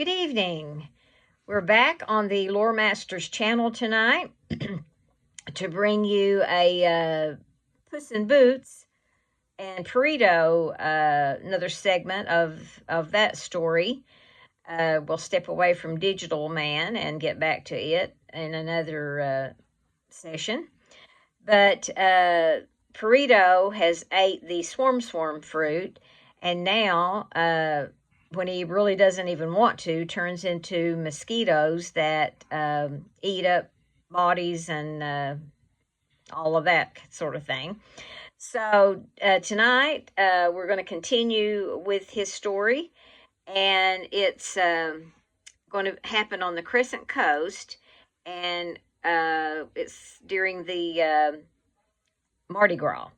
Good evening. We're back on the Lore Masters channel tonight to bring you a Puss in Boots and Perritto, another segment of that story. We'll step away from Digital Man and get back to it in another session. But Perritto has ate the swarm fruit, and now when he really doesn't even want to, turns into mosquitoes that eat up bodies and all of that sort of thing. So tonight we're going to continue with his story, and it's going to happen on the Crescent coast, and it's during the Mardi Gras.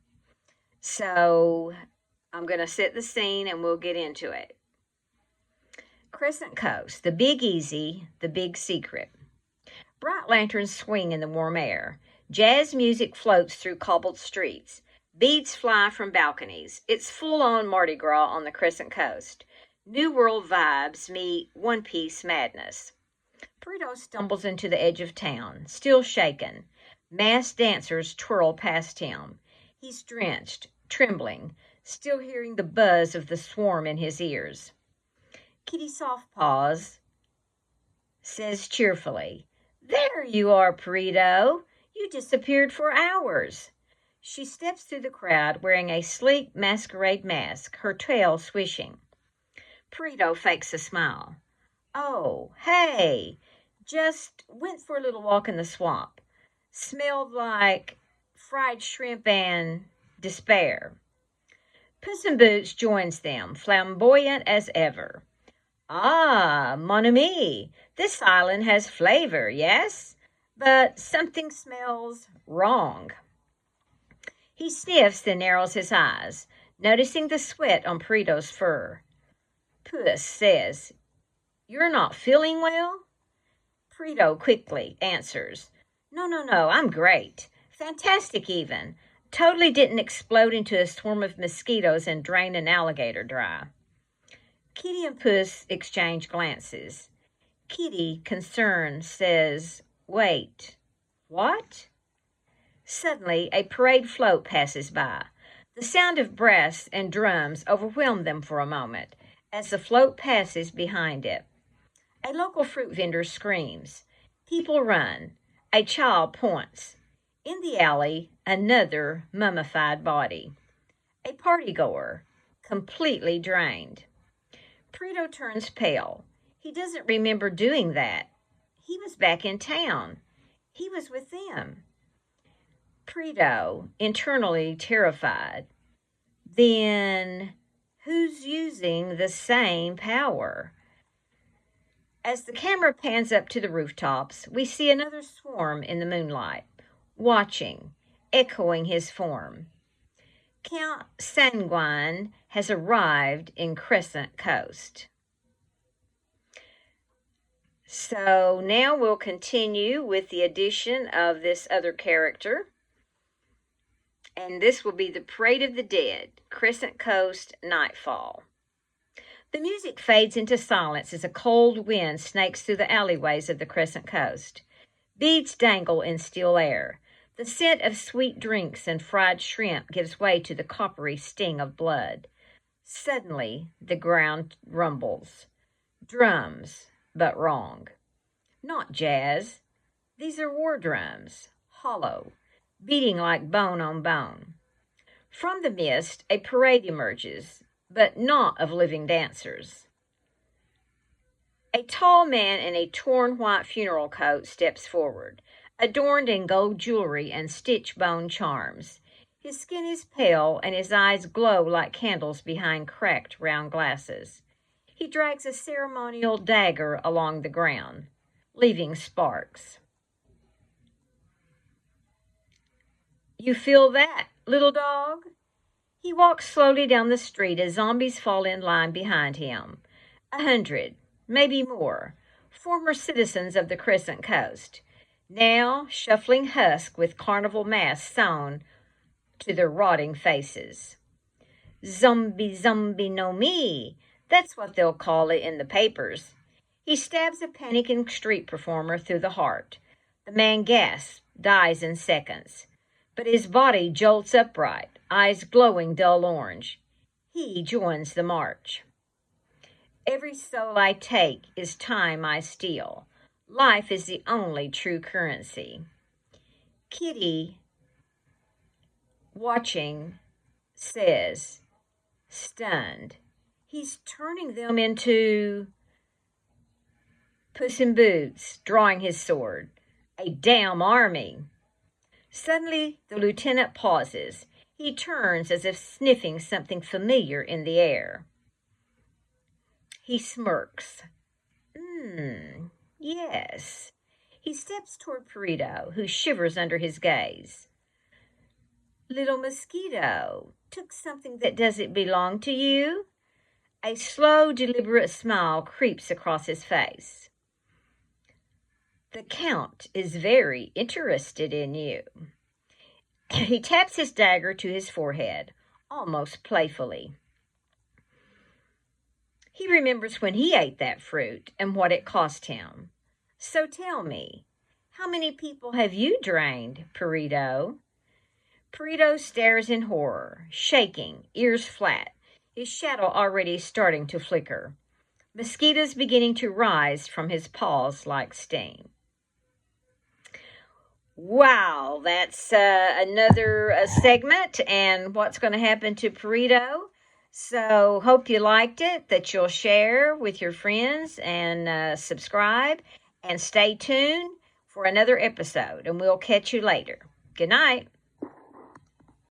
So I'm going to set the scene and we'll get into it. Crescent Coast, the Big Easy, the Big Secret. Bright lanterns swing in the warm air. Jazz music floats through cobbled streets. Beads fly from balconies. It's full-on Mardi Gras on the Crescent Coast. New World vibes meet One Piece madness. Perritto stumbles into the edge of town, still shaken. Masked dancers twirl past him. He's drenched, trembling, still hearing the buzz of the swarm in his ears. Kitty Softpaws says cheerfully, "There you are, Perritto. You disappeared for hours." She steps through the crowd wearing a sleek masquerade mask, her tail swishing. Perritto fakes a smile. "Oh, hey, just went for a little walk in the swamp. Smelled like fried shrimp and despair." Puss in Boots joins them, flamboyant as ever. "Ah, mon ami, this island has flavor, yes? But something smells wrong." He sniffs, then narrows his eyes, noticing the sweat on Perritto's fur. Puss says, "You're not feeling well?" Perritto quickly answers, No, I'm great. Fantastic even. Totally didn't explode into a swarm of mosquitoes and drain an alligator dry." Kitty and Puss exchange glances. Kitty, concerned, says, "Wait, what?" Suddenly, a parade float passes by. The sound of brass and drums overwhelmed them for a moment as the float passes behind it. A local fruit vendor screams. People run. A child points. In the alley, another mummified body. A partygoer, completely drained. Perritto turns pale. He doesn't remember doing that. He was back in town. He was with them. Perritto, internally terrified. Then who's using the same power? As the camera pans up to the rooftops, we see another swarm in the moonlight, watching, echoing his form. Count Sanguine has arrived in Crescent Coast. So now we'll continue with the addition of this other character. And this will be the Parade of the Dead, Crescent Coast, Nightfall. The music fades into silence as a cold wind snakes through the alleyways of the Crescent Coast. Beads dangle in still air. The scent of sweet drinks and fried shrimp gives way to the coppery sting of blood. Suddenly, the ground rumbles. Drums, but wrong. Not jazz. These are war drums, hollow, beating like bone on bone. From the mist, a parade emerges, but not of living dancers. A tall man in a torn white funeral coat steps forward, adorned in gold jewelry and stitch bone charms. His skin is pale and his eyes glow like candles behind cracked round glasses. He drags a ceremonial dagger along the ground, leaving sparks. "You feel that, little dog?" He walks slowly down the street as zombies fall in line behind him. 100, maybe more, former citizens of the Crescent Coast, now shuffling husk with carnival masks sewn to their rotting faces. "Zombie no me," that's what they'll call it in the papers. He stabs a panicking street performer through the heart. The man gasps, dies in seconds. But his body jolts upright, eyes glowing dull orange. He joins the march. Every soul I take is time I steal. Life is the only true currency. Kitty, watching, says, stunned, he's turning them into Puss in Boots, drawing his sword. A damn army. Suddenly, the lieutenant pauses. He turns as if sniffing something familiar in the air. He smirks. Yes. He steps toward Perritto, who shivers under his gaze. Little mosquito, took something that doesn't belong to you? A slow, deliberate smile creeps across his face. The Count is very interested in you. He taps his dagger to his forehead, almost playfully. He remembers when he ate that fruit and what it cost him. So tell me, how many people have you drained, Perritto? Perritto stares in horror, shaking, ears flat, his shadow already starting to flicker. Mosquitoes beginning to rise from his paws like steam. Wow, that's another segment and what's going to happen to Perritto. So hope you liked it, that you'll share with your friends and subscribe and stay tuned for another episode, and we'll catch you later. Good night.